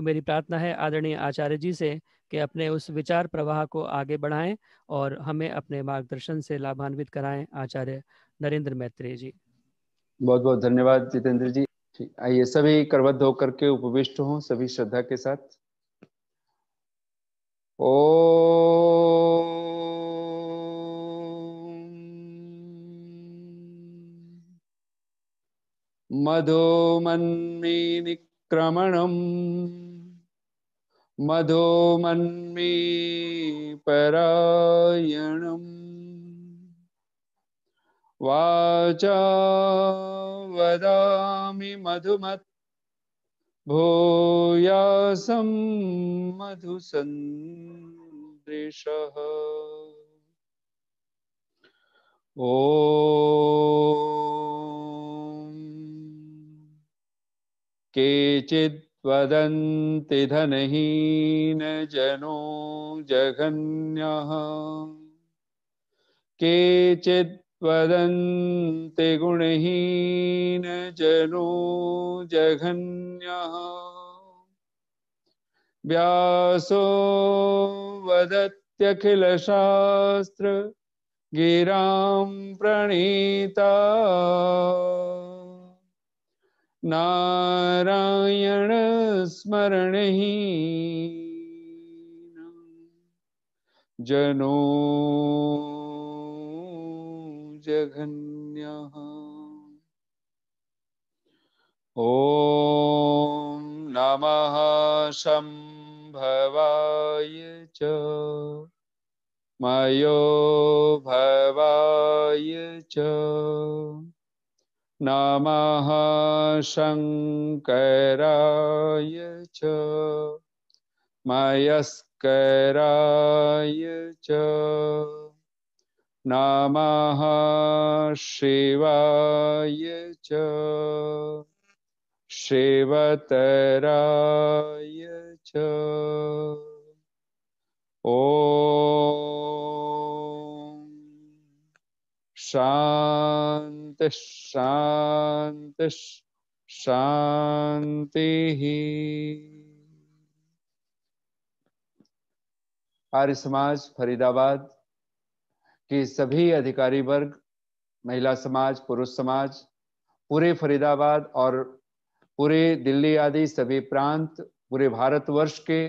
मेरी प्रार्थना है आदरणीय आचार्य जी से कि अपने उस विचार प्रवाह को आगे बढ़ाएं और हमें अपने मार्गदर्शन से लाभान्वित कराएं। आचार्य नरेंद्र मैत्रेय जी। बहुत बहुत धन्यवाद जितेंद्र जी। ठीक, आइए सभी करवत होकर के उपविष्ट हों सभी श्रद्धा के साथ। ओ मधोमन्मी निक्रमणम् मधोमन्मी परायणम् वाचा वदामि मधुमत् भूयासं मधुसन्दृशः। ॐ केचिद् वदन्ति धनहीन जनो जघन्यः केचिद् वदन्ति गुणहीन जनो जघन्यः व्यासो वदत्यखिलशास्त्र गिरां प्रणीता नारायण स्मरणहि जनो जघन्यः। ॐ नमः शम्भवाय च मयो भवाय च नमः शंकराय च मयस्कराय च नमः शिवाय च शिवतराय च। ओम शांति शांति शांति। आर्य समाज फरीदाबाद के सभी अधिकारी वर्ग, महिला समाज, पुरुष समाज, पूरे फरीदाबाद और पूरे दिल्ली आदि सभी प्रांत, पूरे भारतवर्ष के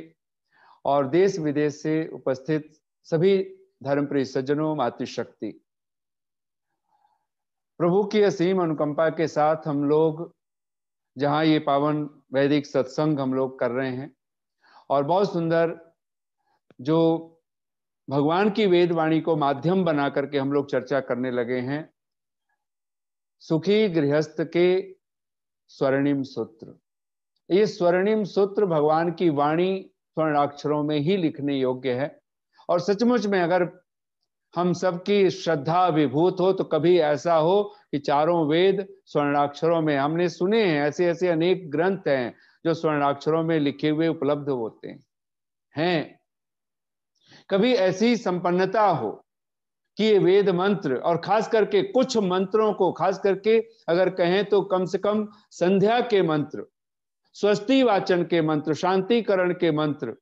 और देश विदेश से उपस्थित सभी धर्मप्रिय सज्जनों, मातृशक्ति, प्रभु की असीम अनुकंपा के साथ हम लोग जहां ये पावन वैदिक सत्संग हम लोग कर रहे हैं और बहुत सुंदर जो भगवान की वेद वाणी को माध्यम बना करके हम लोग चर्चा करने लगे हैं, सुखी गृहस्थ के स्वर्णिम सूत्र। ये स्वर्णिम सूत्र भगवान की वाणी स्वर्णाक्षरों में ही लिखने योग्य है और सचमुच में अगर हम सबकी श्रद्धा विभूत हो तो कभी ऐसा हो कि चारों वेद स्वर्णाक्षरों में, हमने सुने हैं ऐसे ऐसे अनेक ग्रंथ हैं जो स्वर्णाक्षरों में लिखे हुए उपलब्ध होते हैं। कभी ऐसी संपन्नता हो कि ये वेद मंत्र और खास करके कुछ मंत्रों को, खास करके अगर कहें तो कम से कम संध्या के मंत्र, स्वस्ति वाचन के मंत्र, शांतिकरण के मंत्र,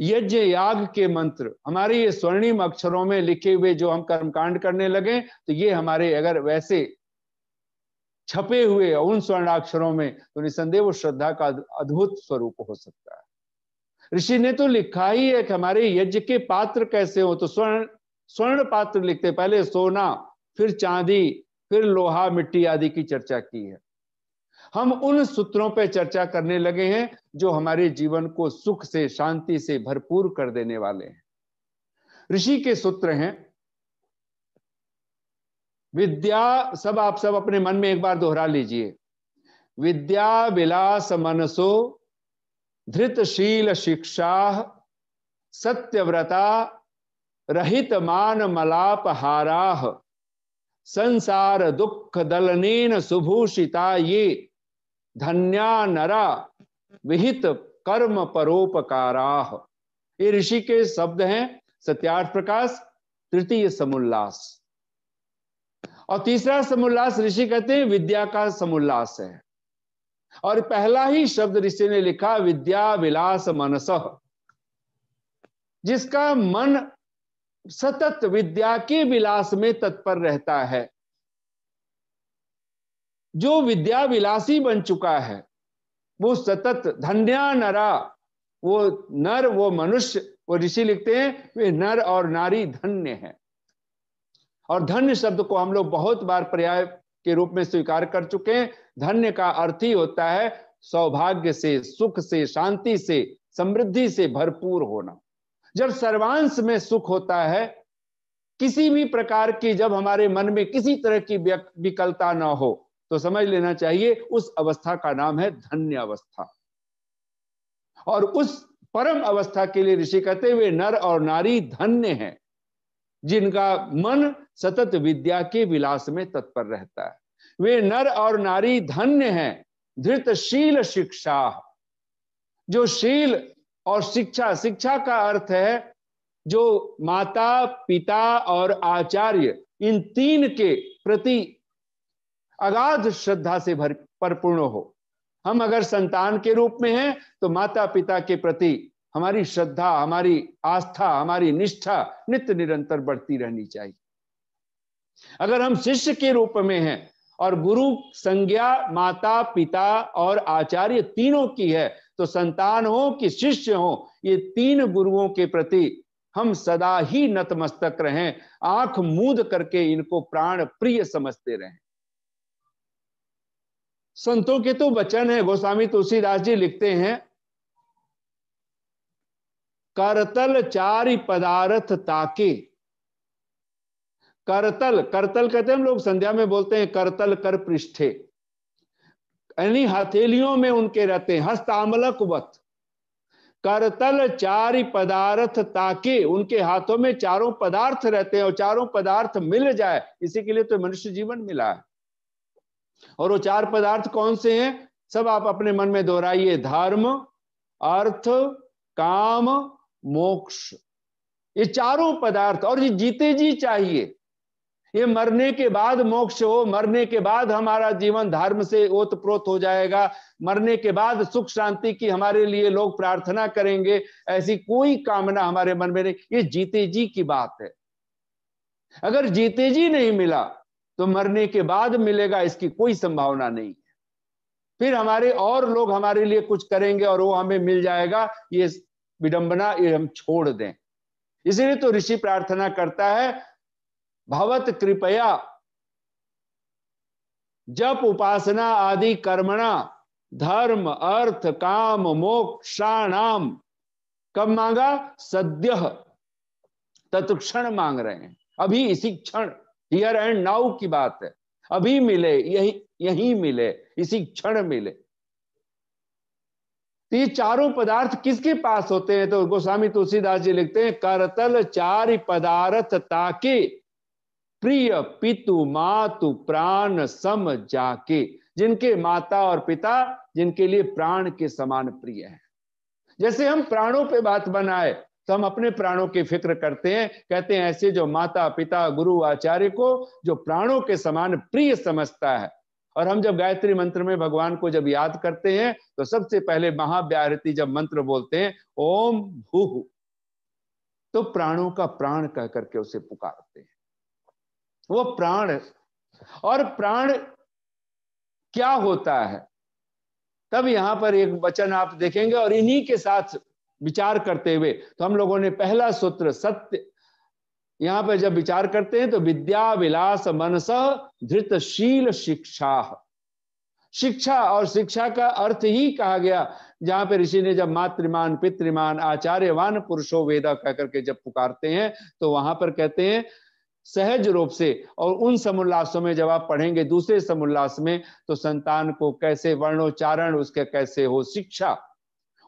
यज्ञ याग के मंत्र हमारे ये स्वर्णिम अक्षरों में लिखे हुए जो हम कर्मकांड करने लगे तो ये हमारे अगर वैसे छपे हुए उन स्वर्णाक्षरों में तो निसंदेह वो श्रद्धा का अद्भुत स्वरूप हो सकता है। ऋषि ने तो लिखा ही है कि हमारे यज्ञ के पात्र कैसे हो, तो स्वर्ण पात्र लिखते, पहले सोना, फिर चांदी, फिर लोहा मिट्टी आदि की चर्चा की है। हम उन सूत्रों पर चर्चा करने लगे हैं जो हमारे जीवन को सुख से, शांति से भरपूर कर देने वाले हैं। ऋषि के सूत्र हैं विद्या, सब आप सब अपने मन में एक बार दोहरा लीजिए। विद्या विलास मनसो धृतशील शिक्षा सत्यव्रता रहित मान मलापहाराः संसार दुख दलनेन सुभूषिता ये धन्या नरा विहित कर्म परोपकाराः। ये ऋषि के शब्द हैं। सत्यार्थ प्रकाश तृतीय समुल्लास, और तीसरा समुल्लास ऋषि कहते हैं विद्या का समुल्लास है। और पहला ही शब्द ऋषि ने लिखा विद्या विलास मनसः, जिसका मन सतत विद्या के विलास में तत्पर रहता है, जो विद्या विलासी बन चुका है, वो सतत धन्या नरा, वो नर, वो मनुष्य, वो ऋषि लिखते हैं वे नर और नारी धन्य है। और धन्य शब्द को हम लोग बहुत बार पर्याय के रूप में स्वीकार कर चुके हैं। धन्य का अर्थ ही होता है सौभाग्य से, सुख से, शांति से, समृद्धि से भरपूर होना। जब सर्वांश में सुख होता है, किसी भी प्रकार की जब हमारे मन में किसी तरह की विकलता ना हो, तो समझ लेना चाहिए उस अवस्था का नाम है धन्य अवस्था। और उस परम अवस्था के लिए ऋषि कहते हुए नर और नारी धन्य हैं, जिनका मन सतत विद्या के विलास में तत्पर रहता है। वे नर और नारी धन्य हैं धृतशील शिक्षा, जो शील और शिक्षा, शिक्षा का अर्थ है जो माता पिता और आचार्य, इन तीन के प्रति अगाध श्रद्धा से परिपूर्ण हो। हम अगर संतान के रूप में हैं तो माता पिता के प्रति हमारी श्रद्धा, हमारी आस्था, हमारी निष्ठा नित्य निरंतर बढ़ती रहनी चाहिए। अगर हम शिष्य के रूप में हैं और गुरु संज्ञा माता पिता और आचार्य तीनों की है, तो संतान हो कि शिष्य हो, ये तीन गुरुओं के प्रति हम सदा ही नतमस्तक रहें, आंख मूंद करके इनको प्राण प्रिय समझते रहें। संतों के तो वचन है, गोस्वामी तुलसीदास जी लिखते हैं करतल चारि पदार्थ ताके। करतल, करतल कहते हैं हम लोग संध्या में बोलते हैं करतल कर पृष्ठे, यानी हथेलियों में उनके रहते हैं, हस्तामलकवत। करतल चारि पदार्थ ताके, उनके हाथों में चारों पदार्थ रहते हैं और चारों पदार्थ मिल जाए, इसी के लिए तो मनुष्य जीवन मिला है। और वो चार पदार्थ कौन से हैं? सब आप अपने मन में दोहराइए, धर्म, अर्थ, काम, मोक्ष। ये चारों पदार्थ, और ये जीते जी चाहिए। ये मरने के बाद मोक्ष हो, मरने के बाद हमारा जीवन धर्म से ओतप्रोत हो जाएगा, मरने के बाद सुख शांति की हमारे लिए लोग प्रार्थना करेंगे, ऐसी कोई कामना हमारे मन में नहीं। ये जीते जी की बात है। अगर जीते जी नहीं मिला तो मरने के बाद मिलेगा, इसकी कोई संभावना नहीं। फिर हमारे और लोग हमारे लिए कुछ करेंगे और वो हमें मिल जाएगा, ये विडंबना, ये हम छोड़ दें। इसीलिए तो ऋषि प्रार्थना करता है, भवत कृपया जप उपासना आदि कर्मणा धर्म अर्थ काम मोक्षाणाम। कब मांगा? सद्यः, तत्क्षण मांग रहे हैं, अभी इसी क्षण, हियर एंड नाउ की बात है। अभी मिले, यही मिले, इसी क्षण मिले। तो ये चारों पदार्थ किसके पास होते हैं? तो गोस्वामी तुलसीदास जी लिखते हैं, करतल चारि पदार्थ ताके प्रिय पितु मातु प्राण सम जाके। जिनके माता और पिता जिनके लिए प्राण के समान प्रिय है। जैसे हम प्राणों पे बात बनाए तो हम अपने प्राणों की फिक्र करते हैं, कहते हैं ऐसे जो माता पिता गुरु आचार्य को जो प्राणों के समान प्रिय समझता है। और हम जब गायत्री मंत्र में भगवान को जब याद करते हैं तो सबसे पहले महाव्याहृति जब मंत्र बोलते हैं ओम भूः, तो प्राणों का प्राण कह करके उसे पुकारते हैं। वो प्राण, और प्राण क्या होता है तब यहां पर एक वचन आप देखेंगे, और इन्हीं के साथ विचार करते हुए तो हम लोगों ने पहला सूत्र सत्य, यहां पर जब विचार करते हैं तो विद्या विलास मनसः धृतशील शिक्षा। शिक्षा, और शिक्षा का अर्थ ही कहा गया, जहां पे ऋषि ने जब मातृमान पितृमान आचार्यवान पुरुषो वेदा कह करके जब पुकारते हैं तो वहां पर कहते हैं सहज रूप से। और उन समुल्लासों में जब आप पढ़ेंगे दूसरे समुल्लास में, तो संतान को कैसे वर्णोच्चारण उसके कैसे हो, शिक्षा,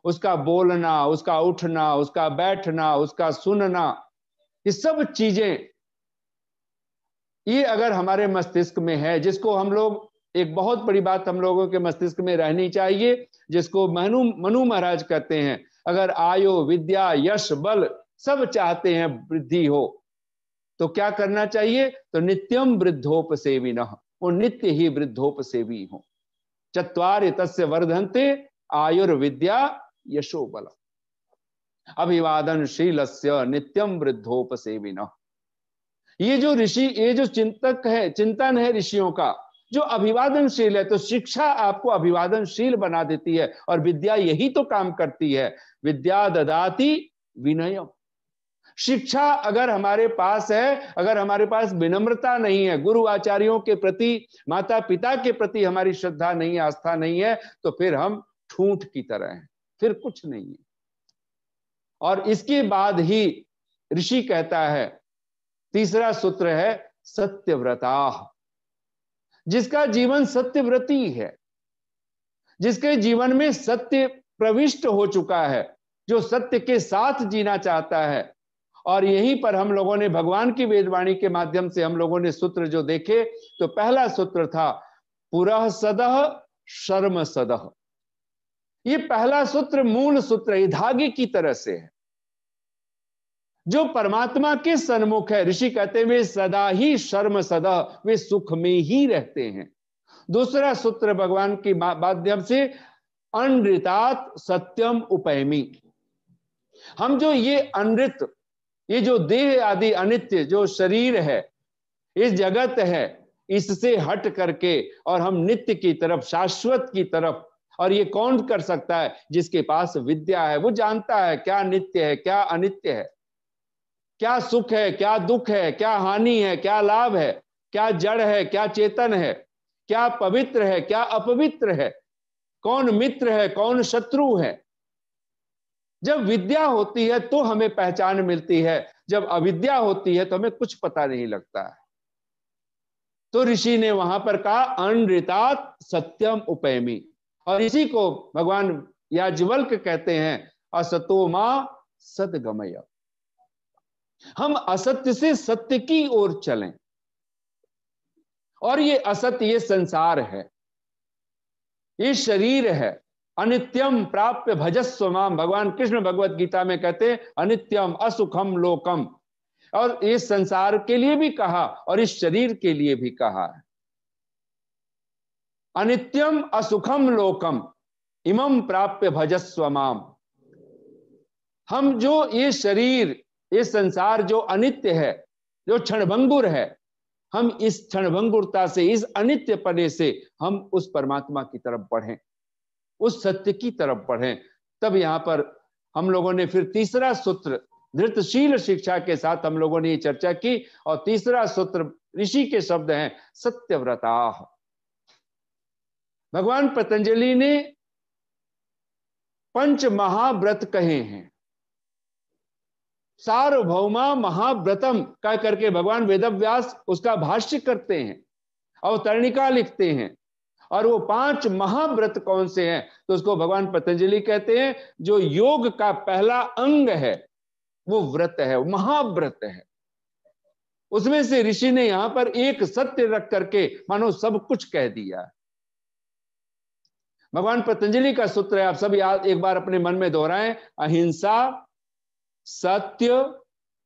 उसका बोलना, उसका उठना, उसका बैठना, उसका सुनना, ये सब चीजें, ये अगर हमारे मस्तिष्क में है, जिसको हम लोग, एक बहुत बड़ी बात हम लोगों के मस्तिष्क में रहनी चाहिए, जिसको मनु महाराज कहते हैं, अगर आयु विद्या यश बल सब चाहते हैं वृद्धि हो तो क्या करना चाहिए? तो नित्यम वृद्धोपसेविनः, वो नित्य ही वृद्धोपसेवी हो। चत्वारि तस्य वर्धन्ते आयुर्विद्या यशो बल अभिवादनशीलस्य नित्यम वृद्धोपसेविनः। ये जो ऋषि, ये जो चिंतक है, चिंतन है ऋषियों का, जो अभिवादनशील है, तो शिक्षा आपको अभिवादनशील बना देती है, और विद्या यही तो काम करती है। विद्या ददाति विनयम। शिक्षा अगर हमारे पास है, अगर हमारे पास विनम्रता नहीं है, गुरु आचार्यों के प्रति, माता पिता के प्रति हमारी श्रद्धा नहीं है, आस्था नहीं है, तो फिर हम ठूंठ की तरह हैं, फिर कुछ नहीं है। और इसके बाद ही ऋषि कहता है, तीसरा सूत्र है सत्यव्रता। जिसका जीवन सत्यव्रती है, जिसके जीवन में सत्य प्रविष्ट हो चुका है, जो सत्य के साथ जीना चाहता है। और यहीं पर हम लोगों ने भगवान की वेदवाणी के माध्यम से हम लोगों ने सूत्र जो देखे, तो पहला सूत्र था पुरः सदः शर्म सदः। ये पहला सूत्र मूल सूत्र है, धागे की तरह से है, जो परमात्मा के सन्मुख है। ऋषि कहते हैं वे सदा ही शर्म सदा, वे सुख में ही रहते हैं। दूसरा सूत्र भगवान के माध्यम से अनृतात सत्यम उपैमी। हम जो ये अनृत, ये जो देह आदि अनित्य जो शरीर है, इस जगत है, इससे हट करके और हम नित्य की तरफ, शाश्वत की तरफ। और ये कौन कर सकता है? जिसके पास विद्या है। वो जानता है क्या नित्य है, क्या अनित्य है, क्या सुख है, क्या दुख है, क्या हानि है, क्या लाभ है, क्या जड़ है, क्या चेतन है, क्या पवित्र है, क्या अपवित्र है, कौन मित्र है, कौन शत्रु है। जब विद्या होती है तो हमें पहचान मिलती है, जब अविद्या होती है तो हमें कुछ पता नहीं लगता है। तो ऋषि ने वहां पर कहा अनृतात सत्यम उपैमी, और इसी को भगवान याज्ञवल्क्य कहते हैं असतो मां सद्गमय। हम असत्य से सत्य की ओर चलें, और ये असत्य, ये संसार है, ये शरीर है। अनित्यम प्राप्य भजस्व माम, भगवान कृष्ण भगवत गीता में कहते हैं अनित्यम असुखम लोकम। और ये संसार के लिए भी कहा और इस शरीर के लिए भी कहा है। अनित्यम असुखम लोकम इमं प्राप्य भजस्व माम। हम जो ये शरीर, ये संसार जो अनित्य है, जो क्षणभंगुर है, हम इस क्षणभंगुरता से, इस अनित्य पने से हम उस परमात्मा की तरफ बढ़ें, उस सत्य की तरफ बढ़ें। तब यहां पर हम लोगों ने फिर तीसरा सूत्र धृतशील शिक्षा के साथ हम लोगों ने ये चर्चा की, और तीसरा सूत्र ऋषि के शब्द हैं सत्यव्रता। भगवान पतंजलि ने पंच महाव्रत कहे हैं, सार्वभौमा महाव्रतम कह करके भगवान वेदव्यास उसका भाष्य करते हैं, अवतरणिका लिखते हैं। और वो 5 महाव्रत कौन से हैं? तो उसको भगवान पतंजलि कहते हैं जो योग का पहला अंग है, वो व्रत है, वो महाव्रत है। उसमें से ऋषि ने यहां पर एक सत्य रख करके मानो सब कुछ कह दिया। भगवान पतंजलि का सूत्र है, आप सब याद एक बार अपने मन में दोहराएं, अहिंसा, सत्य,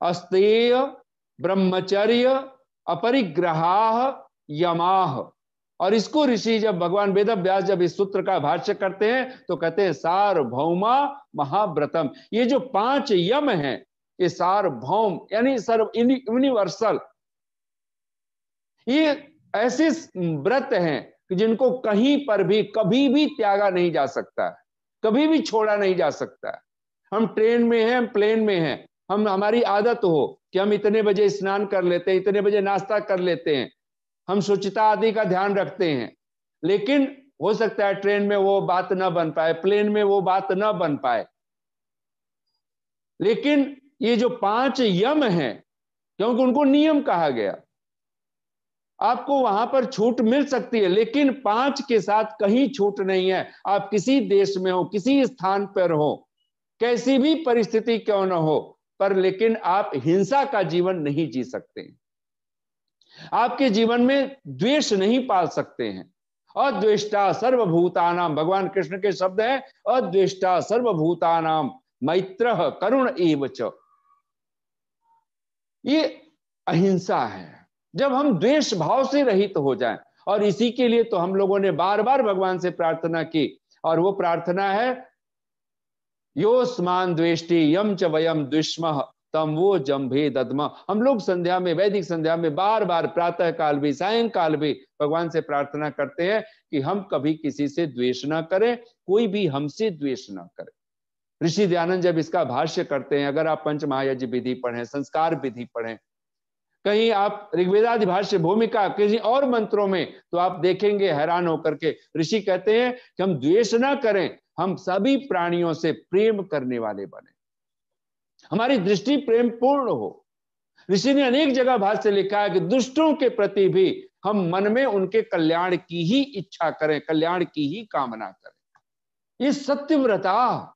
अस्तेय, ब्रह्मचर्य, अपरिग्रहाः, यमाः। और इसको ऋषि जब भगवान वेदव्यास जब इस सूत्र का भाष्य करते हैं तो कहते हैं सार्वभौमा महाव्रतम। ये जो 5 यम हैं, ये सार्वभौम यानी सर्व यूनिवर्सल, ये ऐसे व्रत हैं जिनको कहीं पर भी कभी भी त्यागा नहीं जा सकता, कभी भी छोड़ा नहीं जा सकता। हम ट्रेन में हैं, हम प्लेन में हैं, हमारी आदत हो कि हम इतने बजे स्नान कर लेते हैं, इतने बजे नाश्ता कर लेते हैं, हम शुचिता आदि का ध्यान रखते हैं। लेकिन हो सकता है ट्रेन में वो बात ना बन पाए, प्लेन में वो बात ना बन पाए। लेकिन ये जो 5 यम हैं, क्योंकि उनको नियम कहा गया, आपको वहां पर छूट मिल सकती है, लेकिन 5 के साथ कहीं छूट नहीं है। आप किसी देश में हो, किसी स्थान पर हो, कैसी भी परिस्थिति क्यों ना हो, पर लेकिन आप हिंसा का जीवन नहीं जी सकते, आपके जीवन में द्वेष नहीं पाल सकते हैं। अद्वेष्टा सर्वभूतानाम, भगवान कृष्ण के शब्द हैं, अद्वेष्टा सर्वभूतानाम मैत्रः करुण एव च। ये अहिंसा है। जब हम द्वेष भाव से रहित हो जाएं और इसी के लिए तो हम लोगों ने बार बार भगवान से प्रार्थना की, और वो प्रार्थना है योस्मान द्वेष्टि यम च वयम द्विष्मः तम वो जम्भे दद्म। हम लोग संध्या में, वैदिक संध्या में बार बार प्रातः काल भी सायंकाल भी भगवान से प्रार्थना करते हैं कि हम कभी किसी से द्वेष ना करें, कोई भी हमसे द्वेष ना करे। ऋषि दयानंद जब इसका भाष्य करते हैं, अगर आप पंच महायज्ञ विधि पढ़ें, संस्कार विधि पढ़ें, कहीं आप ऋग्वेदादि भाष्य भूमिका किसी और मंत्रों में, तो आप देखेंगे हैरान होकर के ऋषि कहते हैं कि हम द्वेष ना करें, हम सभी प्राणियों से प्रेम करने वाले बने, हमारी दृष्टि प्रेम पूर्ण हो। ऋषि ने अनेक जगह भाष्य लिखा है कि दुष्टों के प्रति भी हम मन में उनके कल्याण की ही इच्छा करें, कल्याण की ही कामना करें। ये सत्यव्रता,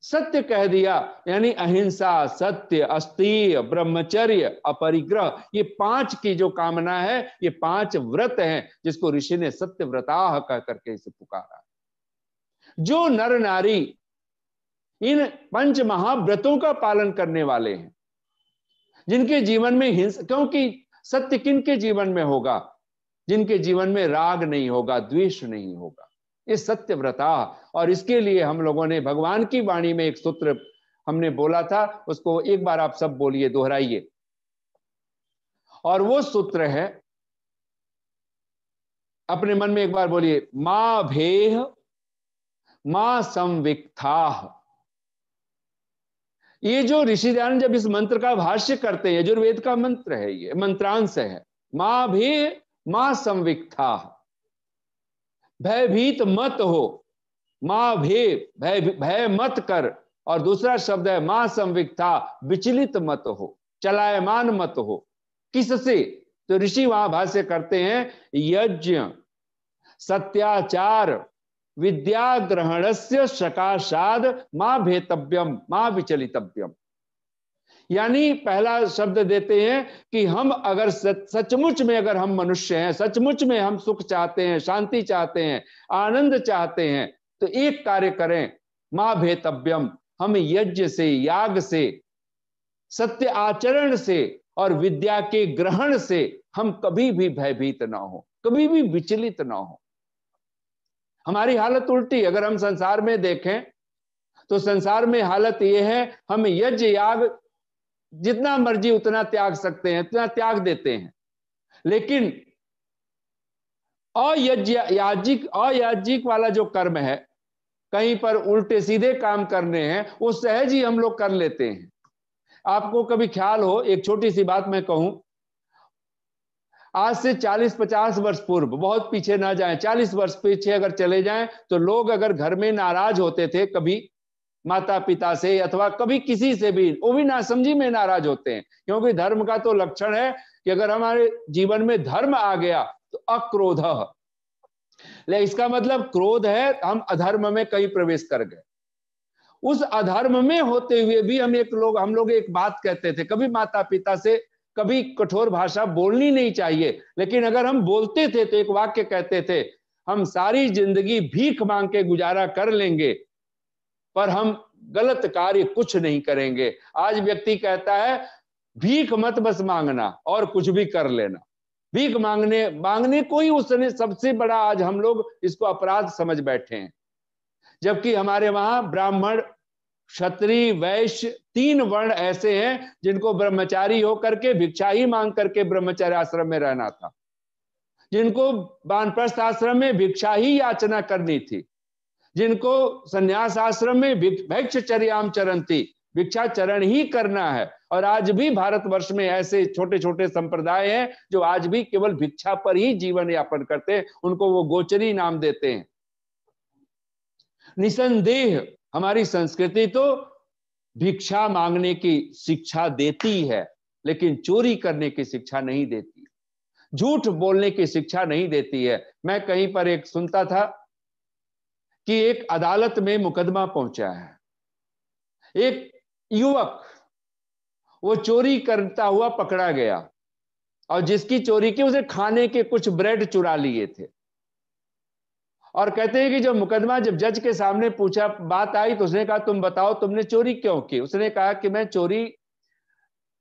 सत्य कह दिया, यानी अहिंसा, सत्य, अस्तेय, ब्रह्मचर्य, अपरिग्रह, ये 5 की जो कामना है, ये 5 व्रत हैं जिसको ऋषि ने सत्यव्रता कह करके इसे पुकारा। जो नर नारी इन 5 महाव्रतों का पालन करने वाले हैं, जिनके जीवन में हिंसा, क्योंकि सत्य किनके जीवन में होगा? जिनके जीवन में राग नहीं होगा, द्वेष नहीं होगा, ये सत्यव्रता। और इसके लिए हम लोगों ने भगवान की वाणी में एक सूत्र हमने बोला था, उसको एक बार आप सब बोलिए, दोहराइए, और वो सूत्र है, अपने मन में एक बार बोलिए, मा भेह मा संविक्थाः। ये जो ऋषि दयानंद जब इस मंत्र का भाष्य करते हैं, यजुर्वेद का मंत्र है, ये मंत्रांश है, मा भेह मा संविक्थाः, भयभीत मत हो, मां भय मत कर, और दूसरा शब्द है मां संविक्ता, विचलित मत हो, चलायमान मत हो। किससे? तो ऋषि वहां भाष्य करते हैं, यज्ञ सत्याचार विद्या ग्रहणस्य सकाशाद मां भेतव्यम मां विचलितव्यम। यानी पहला शब्द देते हैं कि हम अगर सचमुच में, अगर हम मनुष्य हैं, सचमुच में हम सुख चाहते हैं, शांति चाहते हैं, आनंद चाहते हैं, तो एक कार्य करें, मां भेतव्यम, हम यज्ञ से, याग से, सत्य आचरण से और विद्या के ग्रहण से हम कभी भी भयभीत ना हो, कभी भी विचलित ना हो। हमारी हालत उल्टी, अगर हम संसार में देखें तो संसार में हालत यह है, हम यज्ञ याग जितना मर्जी उतना त्याग सकते हैं, इतना त्याग देते हैं, लेकिन अयाज्ञिक वाला जो कर्म है, कहीं पर उल्टे सीधे काम करने हैं, वो सहज ही हम लोग कर लेते हैं। आपको कभी ख्याल हो, एक छोटी सी बात मैं कहूं, आज से 40-50 वर्ष पूर्व, बहुत पीछे ना जाएं, 40 वर्ष पीछे अगर चले जाएं, तो लोग अगर घर में नाराज होते थे कभी माता पिता से अथवा कभी किसी से भी, वो भी नासमझी में नाराज होते हैं, क्योंकि धर्म का तो लक्षण है कि अगर हमारे जीवन में धर्म आ गया तो अक्रोध, इसका मतलब क्रोध है, हम अधर्म में कहीं प्रवेश कर गए। उस अधर्म में होते हुए भी हम लोग एक बात कहते थे, कभी माता पिता से कभी कठोर भाषा बोलनी नहीं चाहिए, लेकिन अगर हम बोलते थे तो एक वाक्य कहते थे, हम सारी जिंदगी भीख मांग के गुजारा कर लेंगे पर हम गलत कार्य कुछ नहीं करेंगे। आज व्यक्ति कहता है भीख मत बस मांगना और कुछ भी कर लेना, भीख मांगने को ही उसने सबसे बड़ा आज हम लोग इसको अपराध समझ बैठे हैं। जबकि हमारे वहां ब्राह्मण, क्षत्रिय, वैश्य 3 वर्ण ऐसे हैं जिनको ब्रह्मचारी होकर के भिक्षा ही मांग करके ब्रह्मचर्य आश्रम में रहना था, जिनको वानप्रस्थ आश्रम में भिक्षा ही याचना करनी थी, जिनको संन्यास आश्रम में भिक्षचर्याम चरंती, भिक्षा चरण ही करना है। और आज भी भारतवर्ष में ऐसे छोटे छोटे संप्रदाय हैं जो आज भी केवल भिक्षा पर ही जीवन यापन करते हैं, उनको वो गोचरी नाम देते हैं। निसंदेह हमारी संस्कृति तो भिक्षा मांगने की शिक्षा देती है, लेकिन चोरी करने की शिक्षा नहीं देती, झूठ बोलने की शिक्षा नहीं देती है। मैं कहीं पर एक सुनता था कि एक अदालत में मुकदमा पहुंचा है, एक युवक वो चोरी करता हुआ पकड़ा गया और जिसकी चोरी की उसे खाने के कुछ ब्रेड चुरा लिए थे। और कहते हैं कि जब मुकदमा जब जज के सामने पूछा, बात आई तो उसने कहा तुम बताओ तुमने चोरी क्यों की? उसने कहा कि मैं चोरी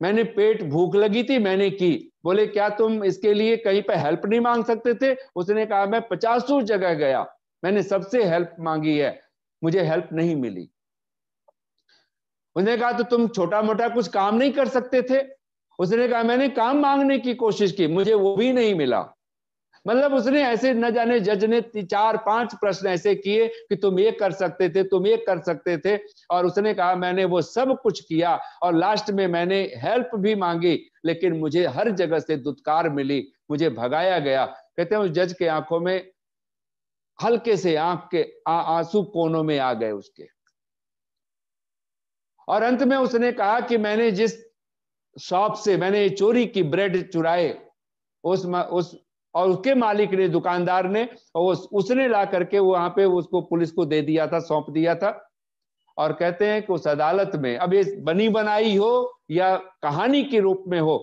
मैंने पेट भूख लगी थी, मैंने की। बोले क्या तुम इसके लिए कहीं पे हेल्प नहीं मांग सकते थे? उसने कहा मैं 50 जगह गया, मैंने सबसे हेल्प मांगी है, मुझे हेल्प नहीं मिली। उसने कहा तो तुम छोटा मोटा कुछ काम नहीं कर सकते थे? उसने कहा मैंने काम मांगने की कोशिश की, मुझे वो भी नहीं मिला। मतलब उसने ऐसे, न जाने जज ने 4-5 प्रश्न ऐसे किए कि तुम ये कर सकते थे, तुम ये कर सकते थे, और उसने कहा मैंने वो सब कुछ किया, और लास्ट में मैंने हेल्प भी मांगी, लेकिन मुझे हर जगह से दुत्कार मिली, मुझे भगाया गया। कहते हैं उस जज के आंखों में हल्के से आंख के आंसू कोनों में आ गए उसके, और अंत में उसने कहा कि मैंने जिस शॉप से मैंने चोरी की ब्रेड चुराए, उस और उसके मालिक ने, दुकानदार ने, उसने ला करके वहां पे उसको पुलिस को दे दिया था, सौंप दिया था। और कहते हैं कि उस अदालत में, अब ये बनी बनाई हो या कहानी के रूप में हो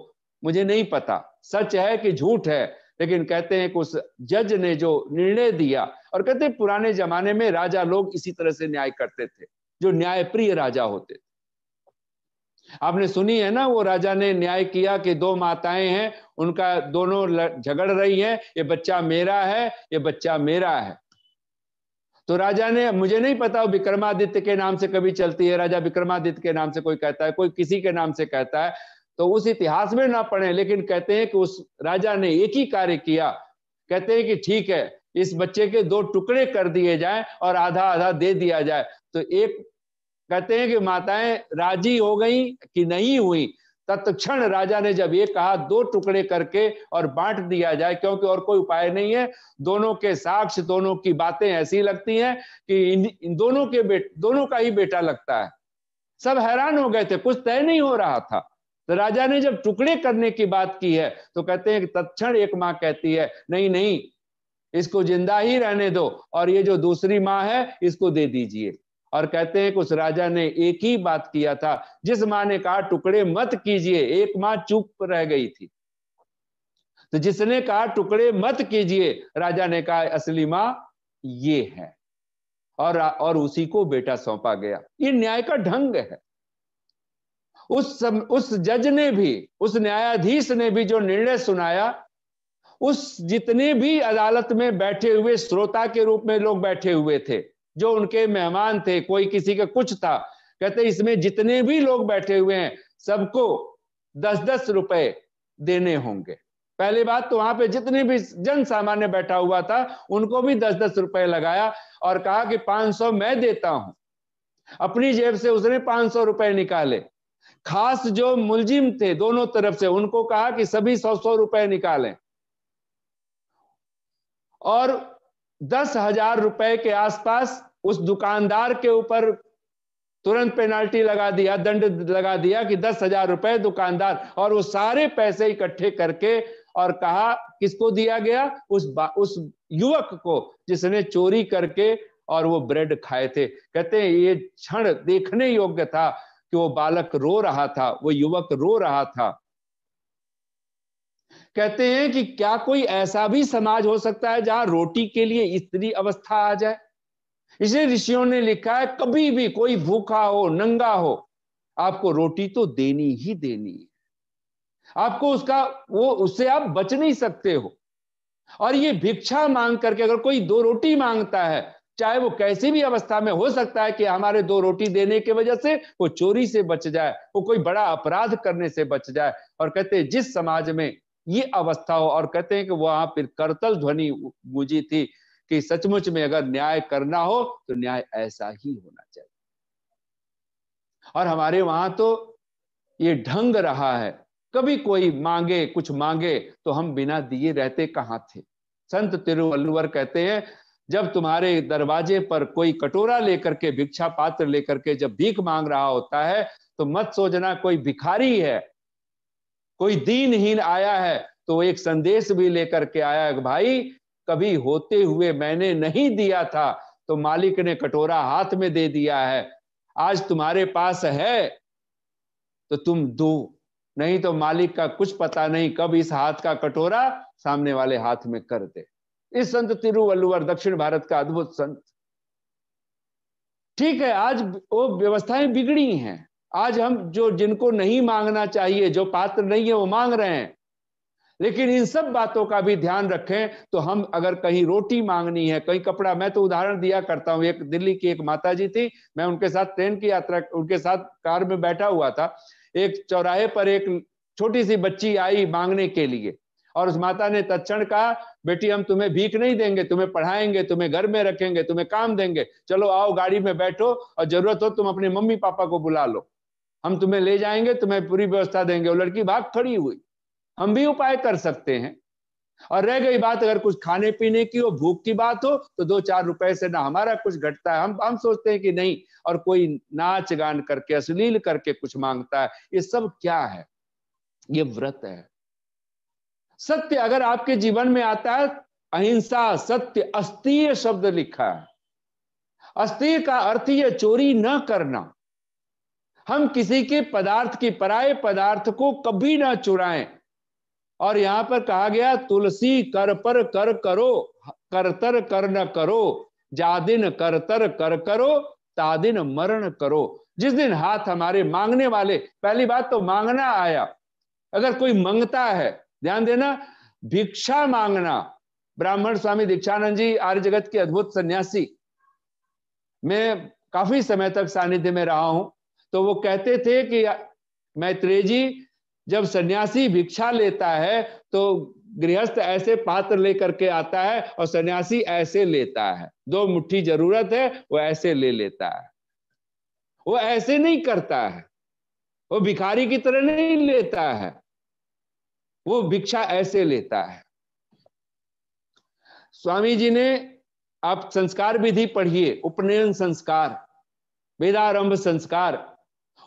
मुझे नहीं पता, सच है कि झूठ है, लेकिन कहते हैं कि उस जज ने जो निर्णय दिया, और कहते हैं पुराने जमाने में राजा लोग इसी तरह से न्याय करते थे, जो न्यायप्रिय राजा होते थे। आपने सुनी है ना, वो राजा ने न्याय किया कि 2 माताएं हैं, उनका दोनों झगड़ रही हैं, ये बच्चा मेरा है, ये बच्चा मेरा है। तो राजा ने, मुझे नहीं पता विक्रमादित्य के नाम से कभी चलती है, राजा विक्रमादित्य के नाम से कोई कहता है, कोई किसी के नाम से कहता है, तो उस इतिहास में ना पढ़े, लेकिन कहते हैं कि उस राजा ने एक ही कार्य किया। कहते हैं कि ठीक है, इस बच्चे के 2 टुकड़े कर दिए जाएं और आधा आधा दे दिया जाए। तो एक, कहते हैं कि माताएं राजी हो गई कि नहीं हुई, तत्क्षण राजा ने जब ये कहा 2 टुकड़े करके और बांट दिया जाए, क्योंकि और कोई उपाय नहीं है, दोनों के साक्ष्य, दोनों की बातें ऐसी लगती हैं कि इन दोनों के दोनों का ही बेटा लगता है। सब हैरान हो गए थे, कुछ तय नहीं हो रहा था। तो राजा ने जब टुकड़े करने की बात की है, तो कहते हैं कि तत्क्षण एक मां कहती है नहीं नहीं, इसको जिंदा ही रहने दो, और ये जो दूसरी मां है इसको दे दीजिए। और कहते हैं कि उस राजा ने एक ही बात किया था, जिस मां ने कहा टुकड़े मत कीजिए, एक मां चुप रह गई थी, तो जिसने कहा टुकड़े मत कीजिए, राजा ने कहा असली मां ये है, और उसी को बेटा सौंपा गया। ये न्याय का ढंग है। उस जज ने भी, उस न्यायाधीश ने भी जो निर्णय सुनाया, उस जितने भी अदालत में बैठे हुए श्रोता के रूप में लोग बैठे हुए थे, जो उनके मेहमान थे, कोई किसी का कुछ था, कहते इसमें जितने भी लोग बैठे हुए हैं सबको 10-10 रुपए देने होंगे। पहली बात तो वहां पे जितने भी जन सामान्य बैठा हुआ था उनको भी 10-10 रुपए लगाया, और कहा कि 500 मैं देता हूं। अपनी जेब से उसने 500 रुपए निकाले। खास जो मुलजिम थे दोनों तरफ से, उनको कहा कि सभी 100-100 रुपए निकालें, और 10,000 रुपए के आसपास उस दुकानदार के ऊपर तुरंत पेनाल्टी लगा दिया, दंड लगा दिया कि 10,000 रुपए दुकानदार, और वो सारे पैसे इकट्ठे करके, और कहा किसको दिया गया? उस युवक को जिसने चोरी करके और वो ब्रेड खाए थे। कहते हैं ये क्षण देखने योग्य था कि वो बालक रो रहा था, वो युवक रो रहा था। कहते हैं कि क्या कोई ऐसा भी समाज हो सकता है जहां रोटी के लिए इतनी अवस्था आ जाए? इसलिए ऋषियों ने लिखा है कभी भी कोई भूखा हो, नंगा हो, आपको रोटी तो देनी ही देनी है। आपको उसका, वो उससे आप बच नहीं सकते हो। और ये भिक्षा मांग करके अगर कोई 2 रोटी मांगता है, चाहे वो कैसी भी अवस्था में, हो सकता है कि हमारे 2 रोटी देने की वजह से वो चोरी से बच जाए, वो कोई बड़ा अपराध करने से बच जाए। और कहते हैं जिस समाज में ये अवस्था हो, और कहते हैं कि वहां फिर करतल ध्वनि गूंजी थी कि सचमुच में अगर न्याय करना हो तो न्याय ऐसा ही होना चाहिए। और हमारे वहां तो ये ढंग रहा है, कभी कोई मांगे, कुछ मांगे तो हम बिना दिए रहते कहां थे। संत तिरुवल्लुवर कहते हैं जब तुम्हारे दरवाजे पर कोई कटोरा लेकर के, भिक्षा पात्र लेकर के जब भीख मांग रहा होता है, तो मत सोचना कोई भिखारी है, कोई दीनहीन आया है, तो वो एक संदेश भी लेकर के आया है, भाई कभी होते हुए मैंने नहीं दिया था तो मालिक ने कटोरा हाथ में दे दिया है, आज तुम्हारे पास है तो तुम दो, नहीं तो मालिक का कुछ पता नहीं कब इस हाथ का कटोरा सामने वाले हाथ में कर दे। इस संत तिरुवल्लुवर दक्षिण भारत का अद्भुत संत। ठीक है, आज वो व्यवस्थाएं बिगड़ी हैं, आज हम जो जिनको नहीं मांगना चाहिए, जो पात्र नहीं है, वो मांग रहे हैं। लेकिन इन सब बातों का भी ध्यान रखें। तो हम अगर कहीं रोटी मांगनी है, कहीं कपड़ा, मैं तो उदाहरण दिया करता हूं, एक दिल्ली की एक माता जी थी, मैं उनके साथ ट्रेन की यात्रा, उनके साथ कार में बैठा हुआ था। एक चौराहे पर एक छोटी सी बच्ची आई मांगने के लिए, और उस माता ने तत्क्षण कहा, बेटी हम तुम्हें भीख नहीं देंगे, तुम्हें पढ़ाएंगे, तुम्हें घर में रखेंगे, तुम्हें काम देंगे, चलो आओ गाड़ी में बैठो, और जरूरत हो तुम अपने मम्मी पापा को बुला लो, हम तुम्हें ले जाएंगे, तुम्हें पूरी व्यवस्था देंगे। वो लड़की भाग खड़ी हुई। हम भी उपाय कर सकते हैं। और रह गई बात अगर कुछ खाने पीने की हो, भूख की बात हो, तो 2-4 रुपए से ना हमारा कुछ घटता है। हम सोचते हैं कि नहीं, और कोई नाच गान करके, अश्लील करके कुछ मांगता है। ये सब क्या है? ये व्रत है। सत्य अगर आपके जीवन में आता है, अहिंसा, सत्य, अस्तेय शब्द लिखा है। अस्तेय का अर्थ ये चोरी न करना। हम किसी के पदार्थ की, पराये पदार्थ को कभी ना चुराएं। और यहां पर कहा गया, तुलसी कर पर कर करो, करतर कर न करो, जादिन करतर कर करो, तादिन मरण करो। जिस दिन हाथ हमारे मांगने वाले, पहली बात तो मांगना आया। अगर कोई मांगता है, ध्यान देना, भिक्षा मांगना। ब्राह्मण स्वामी दीक्षानंद जी, आर्य जगत के अद्भुत सन्यासी, मैं काफी समय तक सानिध्य में रहा हूं, तो वो कहते थे कि मैत्रेय जी, जब सन्यासी भिक्षा लेता है तो गृहस्थ ऐसे पात्र लेकर के आता है और सन्यासी ऐसे लेता है। 2 मुट्ठी जरूरत है, वो ऐसे ले लेता है। वो ऐसे नहीं करता है, वो भिखारी की तरह नहीं लेता है, वो भिक्षा ऐसे लेता है। स्वामी जी ने, आप संस्कार विधि पढ़िए, उपनयन संस्कार, वेदारंभ संस्कार,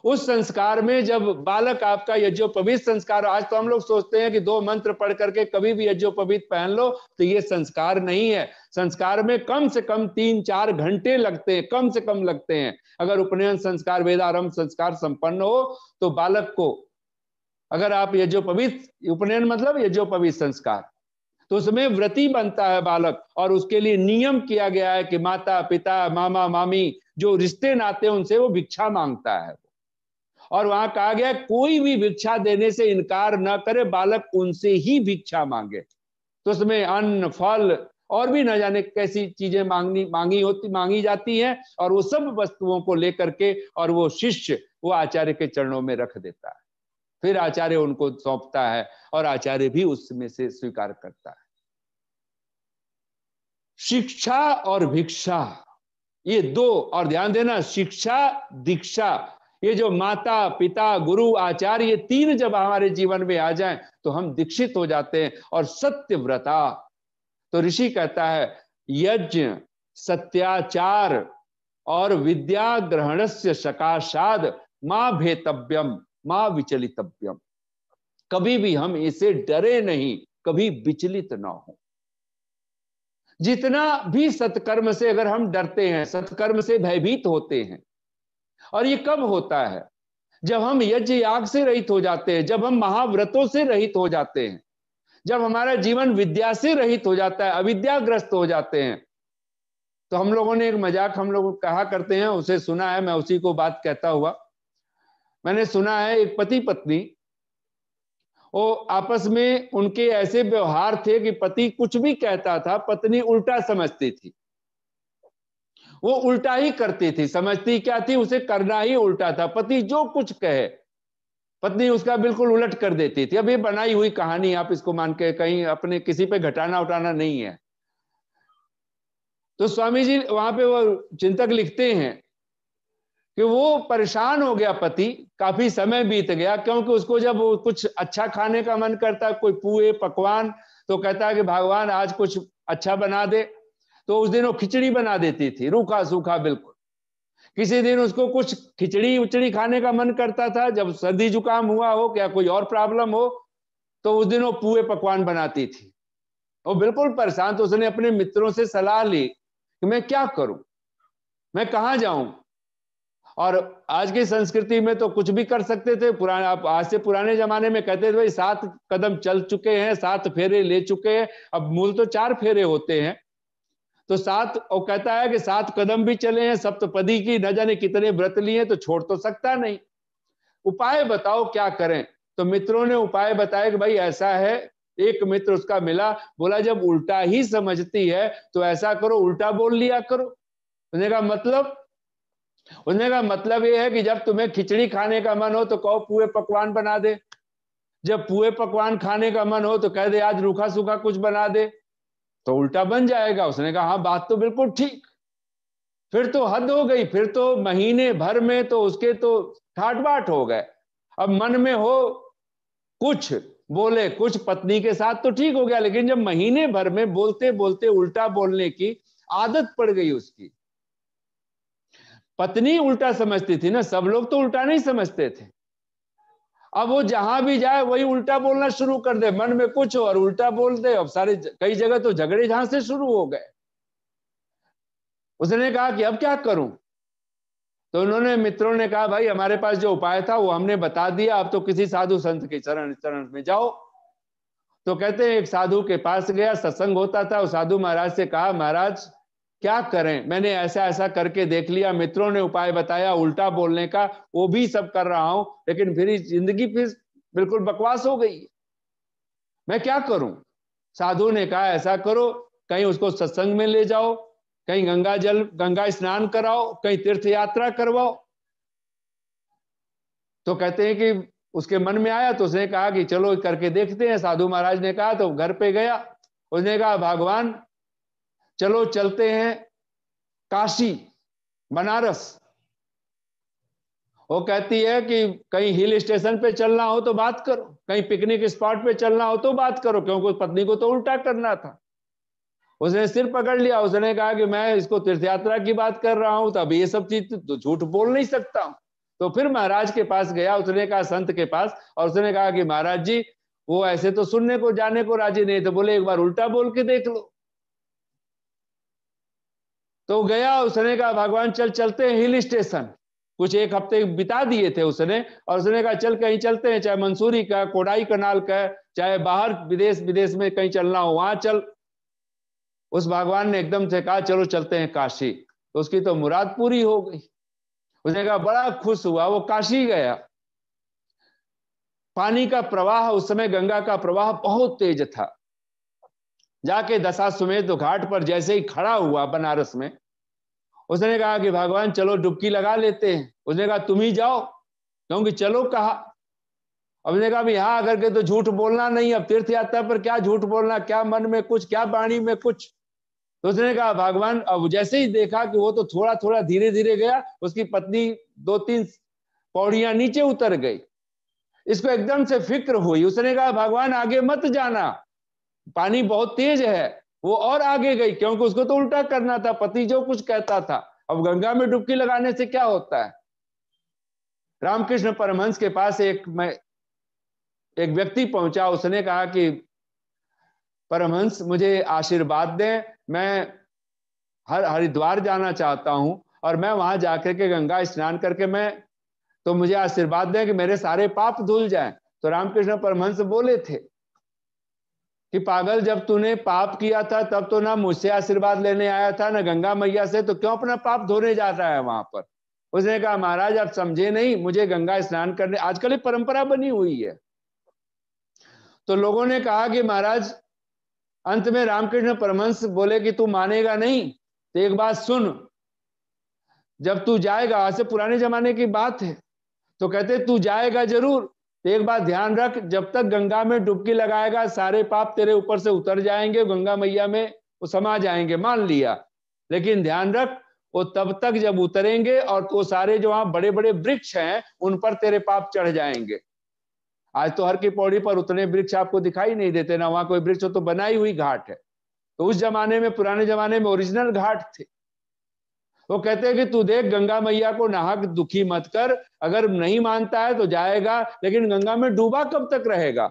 उस संस्कार में जब बालक आपका यज्ञोपवीत संस्कार, आज तो हम लोग सोचते हैं कि 2 मंत्र पढ़ करके कभी भी यज्ञोपवीत पहन लो, तो ये संस्कार नहीं है। संस्कार में कम से कम 3-4 घंटे लगते हैं, कम से कम लगते हैं। अगर उपनयन संस्कार, वेदारंभ संस्कार संपन्न हो तो बालक को, अगर आप यज्ञोपवीत, उपनयन मतलब यज्ञोपवीत संस्कार, तो उसमें व्रती बनता है बालक, और उसके लिए नियम किया गया है कि माता पिता, मामा मामी, जो रिश्ते नाते उनसे वो भिक्षा मांगता है। और वहां कहा गया, कोई भी भिक्षा देने से इनकार न करे, बालक उनसे ही भिक्षा मांगे। तो उसमें अन्न, फल और भी न जाने कैसी चीजें मांगी जाती हैं, और वो सब वस्तुओं को लेकर के, और वो शिष्य वो आचार्य के चरणों में रख देता है। फिर आचार्य उनको सौंपता है, और आचार्य भी उसमें से स्वीकार करता है। शिक्षा और भिक्षा, ये 2, और ध्यान देना, शिक्षा दीक्षा, ये जो माता पिता गुरु आचार्य, ये 3 जब हमारे जीवन में आ जाएं तो हम दीक्षित हो जाते हैं। और सत्यव्रता, तो ऋषि कहता है, यज्ञ, सत्याचार और विद्या ग्रहणस्य सकाशाद मां भेतव्यम मां विचलितव्यम। कभी भी हम इसे डरे नहीं, कभी विचलित ना हो। जितना भी सत्कर्म से अगर हम डरते हैं, सत्कर्म से भयभीत होते हैं, और ये कब होता है? जब हम यज्ञ याग से रहित हो जाते हैं, जब हम महाव्रतों से रहित हो जाते हैं, जब हमारा जीवन विद्या से रहित हो जाता है, अविद्याग्रस्त हो जाते हैं। तो हम लोगों ने एक मजाक हम लोग कहा करते हैं, उसे सुना है, मैं उसी को बात कहता हुआ, मैंने सुना है एक पति पत्नी, वो आपस में उनके ऐसे व्यवहार थे कि पति कुछ भी कहता था, पत्नी उल्टा समझती थी, वो उल्टा ही करती थी, समझती क्या थी, उसे करना ही उल्टा था। पति जो कुछ कहे, पत्नी उसका बिल्कुल उलट कर देती थी। अब ये बनाई हुई कहानी, आप इसको मान के, कहीं अपने किसी पे घटाना उठाना नहीं है। तो स्वामी जी वहां पे वो चिंतक लिखते हैं कि वो परेशान हो गया पति, काफी समय बीत गया, क्योंकि उसको जब कुछ अच्छा खाने का मन करता है, कोई पुए पकवान, तो कहता है कि भगवान आज कुछ अच्छा बना दे। तो उस दिन वो खिचड़ी बना देती थी, रूखा सूखा बिल्कुल। किसी दिन उसको कुछ खिचड़ी उचड़ी खाने का मन करता था, जब सर्दी जुकाम हुआ हो, क्या कोई और प्रॉब्लम हो, तो उस दिन वो पुए पकवान बनाती थी। वो बिल्कुल परेशान, तो उसने अपने मित्रों से सलाह ली कि मैं क्या करूं, मैं कहां जाऊं। और आज की संस्कृति में तो कुछ भी कर सकते थे, पुराने, आप आज से पुराने जमाने में कहते थे भाई 7 कदम चल चुके हैं, 7 फेरे ले चुके हैं, अब मूल तो 4 फेरे होते हैं, तो 7, और कहता है कि 7 कदम भी चले हैं, सप्तपदी की न जाने कितने व्रत लिए, तो छोड़ तो सकता नहीं। उपाय बताओ क्या करें। तो मित्रों ने उपाय बताया कि भाई ऐसा है। एक मित्र उसका मिला, बोला जब उल्टा ही समझती है तो ऐसा करो, उल्टा बोल लिया करो। उसने कहा मतलब ये है कि जब तुम्हें खिचड़ी खाने का मन हो तो कहो पुए पकवान बना दे, जब पुए पकवान खाने का मन हो तो कह दे आज रूखा सूखा कुछ बना दे, तो उल्टा बन जाएगा। उसने कहा हाँ बात तो बिल्कुल ठीक। फिर तो हद हो गई, फिर तो महीने भर में तो उसके तो ठाट बाट हो गए। अब मन में हो कुछ, बोले कुछ, पत्नी के साथ तो ठीक हो गया, लेकिन जब महीने भर में बोलते बोलते उल्टा बोलने की आदत पड़ गई उसकी। पत्नी उल्टा समझती थी ना, सब लोग तो उल्टा नहीं समझते थे। अब वो जहां भी जाए वही उल्टा बोलना शुरू कर दे, मन में कुछ हो और उल्टा बोल दे। अब सारे कई जगह तो झगड़े जहां से शुरू हो गए। उसने कहा कि अब क्या करूं। तो उन्होंने मित्रों ने कहा भाई हमारे पास जो उपाय था वो हमने बता दिया, अब तो किसी साधु संत के चरण में जाओ। तो कहते हैं एक साधु के पास गया, सत्संग होता था। उस साधु महाराज से कहा महाराज क्या करें, मैंने ऐसा ऐसा करके देख लिया, मित्रों ने उपाय बताया उल्टा बोलने का, वो भी सब कर रहा हूं, लेकिन फिर जिंदगी फिर बिल्कुल बकवास हो गई, मैं क्या करूं। साधु ने कहा ऐसा करो, कहीं उसको सत्संग में ले जाओ, कहीं गंगा स्नान कराओ, कहीं तीर्थ यात्रा करवाओ। तो कहते हैं कि उसके मन में आया तो उसने कहा कि चलो करके देखते हैं। साधु महाराज ने कहा तो घर पे गया। उसने कहा भगवान चलो चलते हैं काशी बनारस। वो कहती है कि कहीं हिल स्टेशन पे चलना हो तो बात करो, कहीं पिकनिक स्पॉट पे चलना हो तो बात करो, क्योंकि पत्नी को तो उल्टा करना था। उसने सिर पकड़ लिया, उसने कहा कि मैं इसको तीर्थ यात्रा की बात कर रहा हूं, तो अब ये सब चीज तो झूठ बोल नहीं सकता हूं। तो फिर महाराज के पास गया, उसने कहा संत के पास, और उसने कहा कि महाराज जी वो ऐसे तो सुनने को जाने को राजी नहीं, तो बोले एक बार उल्टा बोल के देख लो। तो गया, उसने कहा भगवान चल चलते हैं हिल स्टेशन। कुछ एक हफ्ते बिता दिए थे उसने, और उसने कहा चल कहीं चलते हैं, चाहे मंसूरी का, कोडाई कनाल का, चाहे बाहर विदेश विदेश में कहीं चलना हो वहां चल। उस भगवान ने एकदम से कहा चलो चलते हैं काशी। तो उसकी तो मुराद पूरी हो गई। उसने कहा बड़ा खुश हुआ, वो काशी गया। पानी का प्रवाह उस समय, गंगा का प्रवाह बहुत तेज था। जाके दशाश्वमेध घाट पर जैसे ही खड़ा हुआ बनारस में, उसने कहा कि भगवान चलो डुबकी लगा लेते हैं। उसने कहा तुम ही जाओ, क्योंकि चलो कहा। अब उसने कहा भी हाँ अगर के तो झूठ बोलना नहीं, अब तीर्थ यात्रा पर क्या झूठ बोलना, क्या मन में कुछ, क्या वाणी में कुछ। तो उसने कहा भगवान, अब जैसे ही देखा कि वो तो थोड़ा थोड़ा धीरे धीरे गया, उसकी पत्नी 2-3 पौड़ियां नीचे उतर गई। इसको एकदम से फिक्र हुई, उसने कहा भगवान आगे मत जाना, पानी बहुत तेज है। वो और आगे गई, क्योंकि उसको तो उल्टा करना था, पति जो कुछ कहता था। अब गंगा में डुबकी लगाने से क्या होता है। रामकृष्ण परमहंस के पास एक व्यक्ति पहुंचा, उसने कहा कि परमहंस मुझे आशीर्वाद दें, मैं हरिद्वार जाना चाहता हूं और मैं वहां जाकर के गंगा स्नान करके तो मुझे आशीर्वाद दें कि मेरे सारे पाप धुल जाएं। तो रामकृष्ण परमहंस बोले थे कि पागल, जब तूने पाप किया था तब तो ना मुझसे आशीर्वाद लेने आया था ना गंगा मैया से, तो क्यों अपना पाप धोने जा रहा है वहां पर। उसने कहा महाराज आप समझे नहीं, मुझे गंगा स्नान करने, आजकल ये परंपरा बनी हुई है। तो लोगों ने कहा कि महाराज, अंत में रामकृष्ण परमहंस बोले कि तू मानेगा नहीं, तो एक बात सुन, जब तू जाएगा, आज से पुराने जमाने की बात है, तो कहते तू जाएगा जरूर, तो एक बात ध्यान रख, जब तक गंगा में डुबकी लगाएगा सारे पाप तेरे ऊपर से उतर जाएंगे, गंगा मैया में वो समा जाएंगे, मान लिया। लेकिन ध्यान रख, वो तब तक जब उतरेंगे और तो सारे जो वहां बड़े बड़े वृक्ष हैं उन पर तेरे पाप चढ़ जाएंगे। आज तो हर की पौड़ी पर उतने वृक्ष आपको दिखाई नहीं देते ना, वहां कोई वृक्ष हो तो बनाई हुई घाट है। तो उस जमाने में, पुराने जमाने में ओरिजिनल घाट थे। वो कहते हैं कि तू देख, गंगा मैया को नाहक दुखी मत कर, अगर नहीं मानता है तो जाएगा, लेकिन गंगा में डूबा कब तक रहेगा।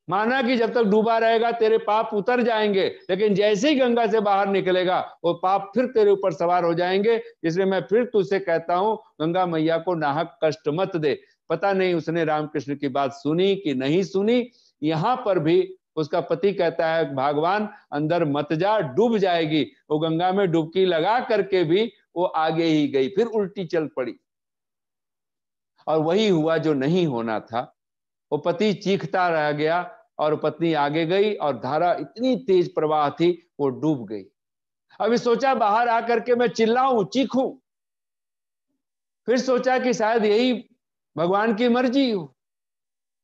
माना कि जब तक डूबा रहेगा तेरे पाप उतर जाएंगे, लेकिन जैसे ही गंगा से बाहर निकलेगा वो पाप फिर तेरे ऊपर सवार हो जाएंगे। इसलिए मैं फिर तुझसे कहता हूं, गंगा मैया को नाहक कष्ट मत दे। पता नहीं उसने रामकृष्ण की बात सुनी कि नहीं सुनी। यहां पर भी उसका पति कहता है भगवान अंदर मत जा, डूब जाएगी। वो गंगा में डुबकी लगा करके भी वो आगे ही गई, फिर उल्टी चल पड़ी। और वही हुआ जो नहीं होना था। वो पति चीखता रह गया और पत्नी आगे गई और धारा इतनी तेज प्रवाह थी वो डूब गई। अभी सोचा बाहर आकर के मैं चिल्लाऊं, चीखूं, फिर सोचा कि शायद यही भगवान की मर्जी हो,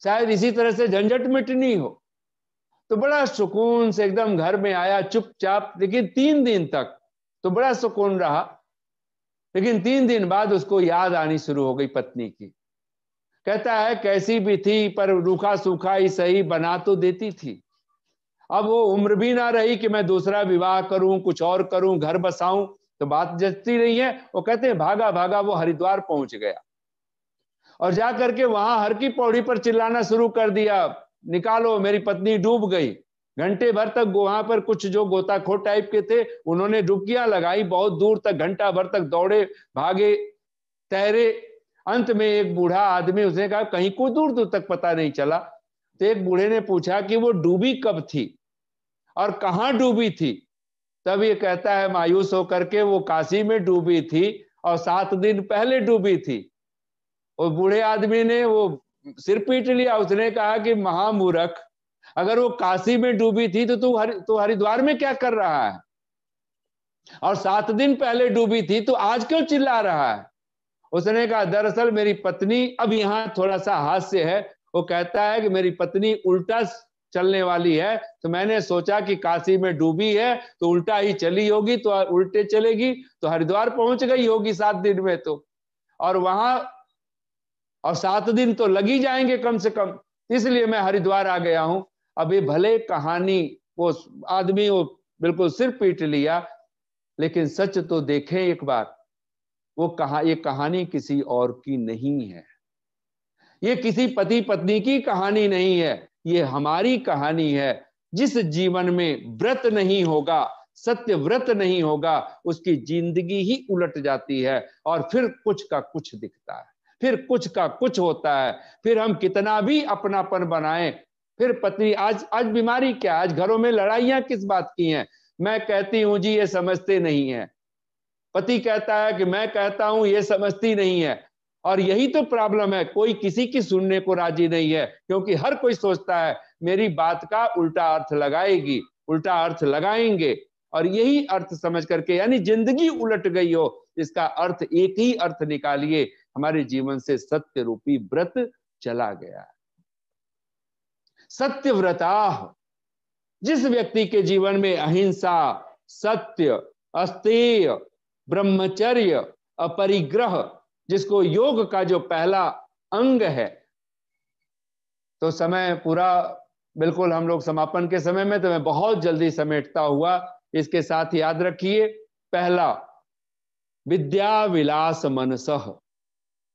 शायद इसी तरह से झंझट मिटनी हो। तो बड़ा सुकून से एकदम घर में आया चुपचाप। लेकिन 3 दिन तक तो बड़ा सुकून रहा, लेकिन 3 दिन बाद उसको याद आनी शुरू हो गई पत्नी की। कहता है कैसी भी थी पर रूखा सूखा ही सही बना तो देती थी। अब वो उम्र भी ना रही कि मैं दूसरा विवाह करूं, कुछ और करूं, घर बसाऊं, तो बात जचती नहीं है। वो कहते हैं भागा भागा वो हरिद्वार पहुंच गया और जा करके वहां हर की पौड़ी पर चिल्लाना शुरू कर दिया, निकालो मेरी पत्नी डूब गई। घंटे भर तक वहां पर कुछ जो गोताखोर टाइप के थे उन्होंने डुबकियां लगाई, बहुत दूर तक घंटा भर तक दौड़े भागे तैरे। अंत में एक बूढ़ा आदमी, उसने कहा कहीं को दूर दूर तक पता नहीं चला। तो एक बूढ़े ने पूछा कि वो डूबी कब थी और कहां डूबी थी। तब ये कहता है मायूस होकर के वो काशी में डूबी थी और 7 दिन पहले डूबी थी। और बूढ़े आदमी ने वो सिर पीट लिया। उसने कहा कि महामूर्ख, अगर वो काशी में डूबी थी तो तू हरिद्वार में क्या कर रहा है, और 7 दिन पहले डूबी थी तो आज क्यों चिल्ला रहा है। उसने कहा दरअसल मेरी पत्नी, अब यहाँ थोड़ा सा हास्य है, वो कहता है कि मेरी पत्नी उल्टा चलने वाली है, तो मैंने सोचा कि काशी में डूबी है तो उल्टा ही चली होगी, तो उल्टे चलेगी तो हरिद्वार पहुंच गई होगी 7 दिन में। तो और वहां और 7 दिन तो लग ही जाएंगे कम से कम, इसलिए मैं हरिद्वार आ गया हूं। अभी भले कहानी, वो आदमी वो बिल्कुल सिर पीट लिया, लेकिन सच तो देखें एक बार, ये कहानी किसी और की नहीं है, ये किसी पति पत्नी की कहानी नहीं है, ये हमारी कहानी है। जिस जीवन में व्रत नहीं होगा, सत्य व्रत नहीं होगा, उसकी जिंदगी ही उलट जाती है और फिर कुछ का कुछ दिखता है, फिर कुछ का कुछ होता है। फिर हम कितना भी अपनापन बनाएं, फिर पत्नी, आज बीमारी क्या, आज घरों में लड़ाइयां किस बात की हैं। मैं कहती हूं जी ये समझते नहीं है, पति कहता है कि मैं कहता हूं ये समझती नहीं है। और यही तो प्रॉब्लम है, कोई किसी की सुनने को राजी नहीं है, क्योंकि हर कोई सोचता है मेरी बात का उल्टा अर्थ लगाएगी, उल्टा अर्थ लगाएंगे, और यही अर्थ समझ करके, यानी जिंदगी उलट गई हो, इसका अर्थ एक ही अर्थ निकालिए, हमारे जीवन से सत्य रूपी व्रत चला गया। सत्य व्रताः, जिस व्यक्ति के जीवन में अहिंसा, सत्य, अस्तेय, ब्रह्मचर्य, अपरिग्रह, जिसको योग का जो पहला अंग है, तो समय पूरा बिल्कुल हम लोग समापन के समय में, तो मैं बहुत जल्दी समेटता हुआ इसके साथ याद रखिए, पहला विद्या विलास मनसः,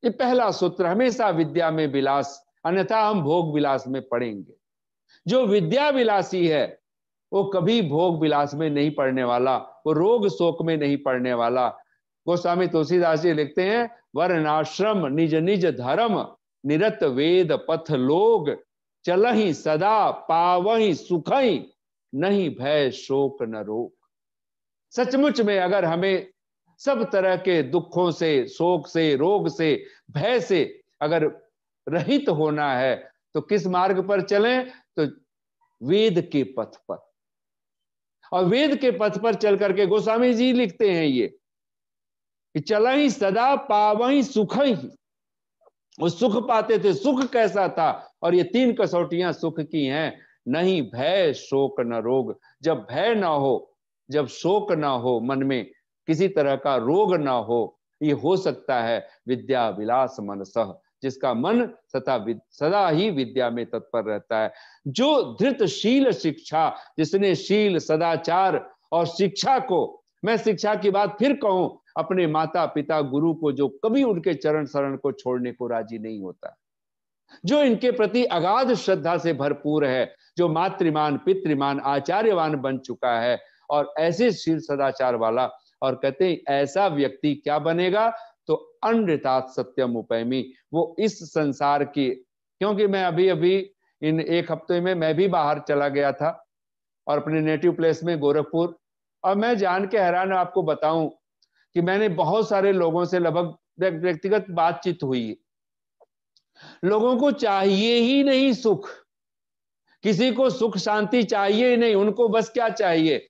ये पहला सूत्र, हमेशा विद्या में विलास, अन्यथा हम भोग विलास में पड़ेंगे। जो विद्या विलासी है वो कभी भोग विलास में नहीं पड़ने वाला, वो रोग शोक में नहीं पड़ने वाला। गोस्वामी तुलसीदास जी लिखते हैं, वर्णाश्रम निज निज धर्म, निरत वेद पथ लोग, चलहि सदा पावहि सुखहि, नहीं भय शोक न रोग। सचमुच में अगर हमें सब तरह के दुखों से, शोक से, रोग से, भय से अगर रहित होना है तो किस मार्ग पर चलें, तो वेद के पथ पर। और वेद के पथ पर चल करके गोस्वामी जी लिखते हैं ये कि चलहि सदा पावहि सुखहि, वो सुख पाते थे। सुख कैसा था, और ये 3 कसौटियां सुख की हैं, नहीं भय शोक न रोग। जब भय ना हो, जब शोक ना हो, मन में किसी तरह का रोग ना हो, ये हो सकता है विद्या विलास मनसः, जिसका मन सदा ही विद्या में तत्पर रहता है। जो धृतशील शिक्षा, जिसने शील, सदाचार और शिक्षा को, मैं शिक्षा की बात फिर कहूं, अपने माता पिता गुरु को जो कभी उनके चरण शरण को छोड़ने को राजी नहीं होता, जो इनके प्रति अगाध श्रद्धा से भरपूर है, जो मातृमान पितृमान आचार्यवान बन चुका है, और ऐसे शील सदाचार वाला, और कहते हैं ऐसा व्यक्ति क्या बनेगा, तो अनृतात सत्यम उपैमी, वो इस संसार की, क्योंकि मैं अभी अभी इन 1 हफ्ते में मैं भी बाहर चला गया था और अपने नेटिव प्लेस में गोरखपुर, और मैं जान के हैरान आपको बताऊं कि मैंने बहुत सारे लोगों से लगभग व्यक्तिगत बातचीत हुई, लोगों को चाहिए ही नहीं सुख, किसी को सुख शांति चाहिए ही नहीं। उनको बस क्या चाहिए,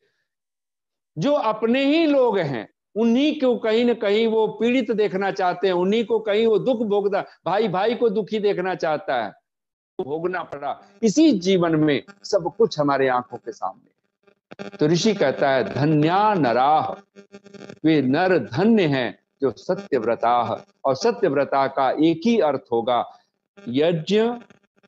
जो अपने ही लोग हैं उन्हीं को कहीं ना कहीं वो पीड़ित देखना चाहते हैं, उन्हीं को कहीं वो दुख भोगना, भाई भाई को दुखी देखना चाहता है, भोगना पड़ा। इसी जीवन में सब कुछ हमारे आंखों के सामने। तो ऋषि कहता है धन्या नराह, वे नर धन्य हैं जो सत्यव्रता। और सत्यव्रता का एक ही अर्थ होगा, यज्ञ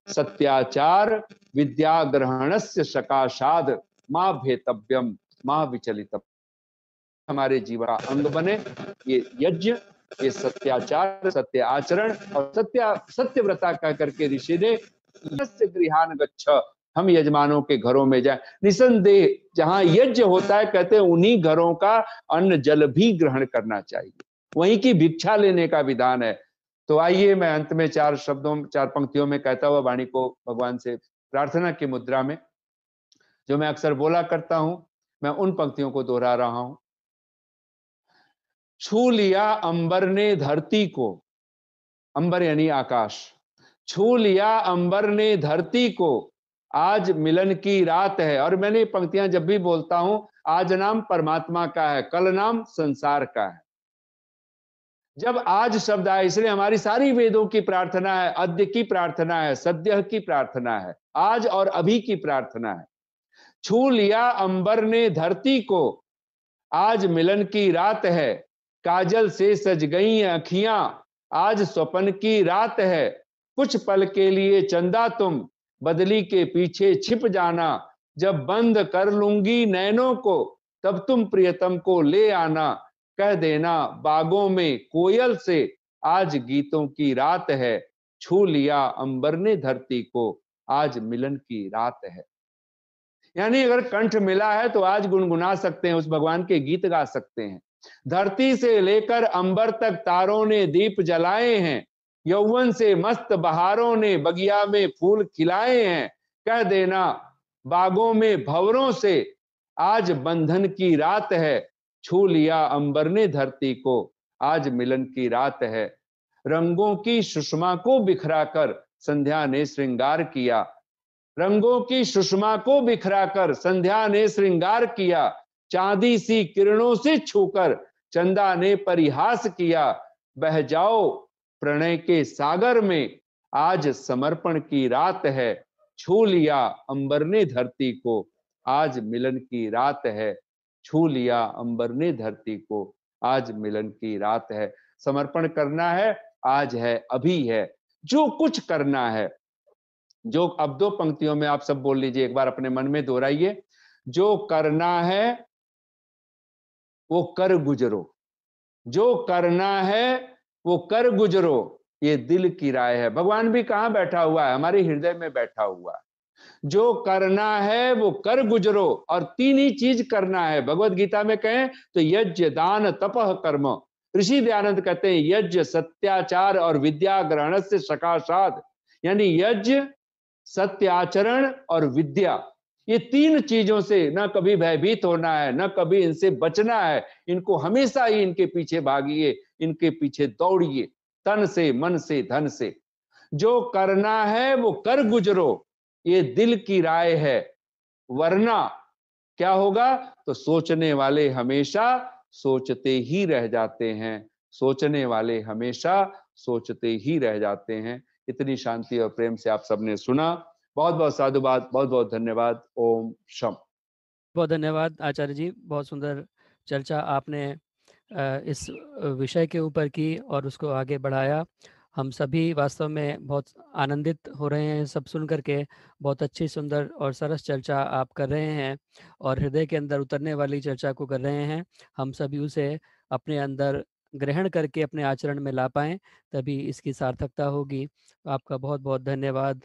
सत्याचार विद्या ग्रहणस्य सकाशाद मां भेतव्यम मां विचलितम। हमारे जीवन का अंग बने ये यज्ञ, ये सत्याचार, सत्य आचरण और सत्यव्रता कह करके ऋषि ने गृहान गच्छ, हम यजमानों के घरों में जाए। निसंदेह जहां यज्ञ होता है, कहते हैं उन्हीं घरों का अन्न जल भी ग्रहण करना चाहिए, वहीं की भिक्षा लेने का विधान है। तो आइए मैं अंत में चार पंक्तियों में कहता हुआ वाणी को भगवान से प्रार्थना की मुद्रा में, जो मैं अक्सर बोला करता हूं, मैं उन पंक्तियों को दोहरा रहा हूं। छू लिया अंबर ने धरती को, अंबर यानी आकाश, छू लिया अंबर ने धरती को, आज मिलन की रात है। और मैंने पंक्तियां जब भी बोलता हूं, आज नाम परमात्मा का है, कल नाम संसार का है। जब आज शब्द आए, इसलिए हमारी सारी वेदों की प्रार्थना है, अद्य की प्रार्थना है, सद्य की प्रार्थना है, आज और अभी की प्रार्थना है। छू लिया अंबर ने धरती को, आज मिलन की रात है, काजल से सज गई अखियां, आज स्वप्न की रात है। कुछ पल के लिए चंदा तुम बदली के पीछे छिप जाना, जब बंद कर लूंगी नैनों को तब तुम प्रियतम को ले आना। कह देना बागों में कोयल से, आज गीतों की रात है। छू लिया अंबर ने धरती को, आज मिलन की रात है। यानी अगर कंठ मिला है तो आज गुनगुना सकते हैं, उस भगवान के गीत गा सकते हैं। धरती से लेकर अंबर तक तारों ने दीप जलाए हैं, यौवन से मस्त बहारों ने बगिया में फूल खिलाए हैं। कह देना बागों में भंवरों से, आज बंधन की रात है। छू लिया अंबर ने धरती को, आज मिलन की रात है। रंगों की सुषमा को बिखरा कर संध्या ने श्रृंगार किया, रंगों की सुषमा को बिखराकर संध्या ने श्रृंगार किया। चांदी सी किरणों से छूकर चंदा ने परिहास किया। बह जाओ प्रणय के सागर में, आज समर्पण की रात है। छू लिया अंबर ने धरती को, आज मिलन की रात है। छू लिया अंबर ने धरती को, आज मिलन की रात है। समर्पण करना है, आज है, अभी है। जो कुछ करना है, जो अब दो पंक्तियों में आप सब बोल लीजिए, एक बार अपने मन में दोहराइए। जो करना है वो कर गुजरो, जो करना है वो कर गुजरो, ये दिल की राय है। भगवान भी कहां बैठा हुआ है, हमारे हृदय में बैठा हुआ है। जो करना है वो कर गुजरो, और तीन ही चीज करना है। भगवत गीता में कहें तो यज्ञ दान तपः कर्म। ऋषि दयानंद कहते हैं यज्ञ सत्याचार और विद्या ग्रहण से सकाशाद, यानी यज्ञ सत्य आचरण और विद्या, ये तीन चीजों से न कभी भयभीत होना है, न कभी इनसे बचना है। इनको हमेशा ही इनके पीछे भागिए, इनके पीछे दौड़िए, तन से मन से धन से। जो करना है वो कर गुजरो, ये दिल की राय है। वरना क्या होगा, तो सोचने वाले हमेशा सोचते ही रह जाते हैं, सोचने वाले हमेशा सोचते ही रह जाते हैं। इतनी शांति और प्रेम से आप सबने सुना, बहुत बहुत साधुवाद, बहुत बहुत धन्यवाद। ओम शम। बहुत धन्यवाद आचार्य जी, बहुत सुंदर चर्चा आपने इस विषय के ऊपर की और उसको आगे बढ़ाया। हम सभी वास्तव में बहुत आनंदित हो रहे हैं सब सुन करके। बहुत अच्छी सुंदर और सरस चर्चा आप कर रहे हैं और हृदय के अंदर उतरने वाली चर्चा को कर रहे हैं। हम सभी उसे अपने अंदर ग्रहण करके अपने आचरण में ला पाएं, तभी इसकी सार्थकता होगी। आपका बहुत बहुत धन्यवाद।